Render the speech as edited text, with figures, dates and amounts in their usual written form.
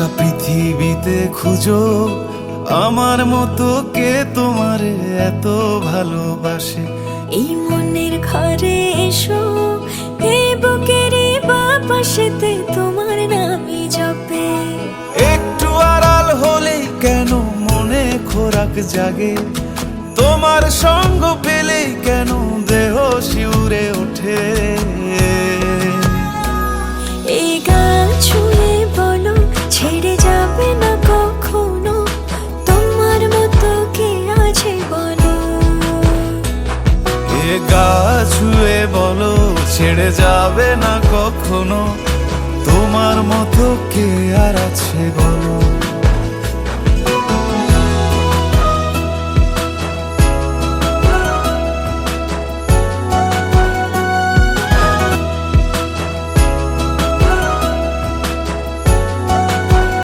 গোটা পৃথিবীতে খুঁজো আমার মতো কে তোমারে এত ভালোবাসে। এই মনের ঘরে এসো, এই বুকেরই বাপাশেতে তোমার নামই জপে। একটু আড়াল হলেই কেন মনে খোরাক জাগে, তোমার সঙ্গ পেলেই কেন দেহ শিউরে ওঠে। এই গান ছুঁয়ে বলো ছেড়ে যাবে না কখনো, তোমার মতো কে আছে বলো। এ গা ছুঁয়ে বলো ছেড়ে যাবে না কখনো, তোমার মতো কে আর আছে বলো।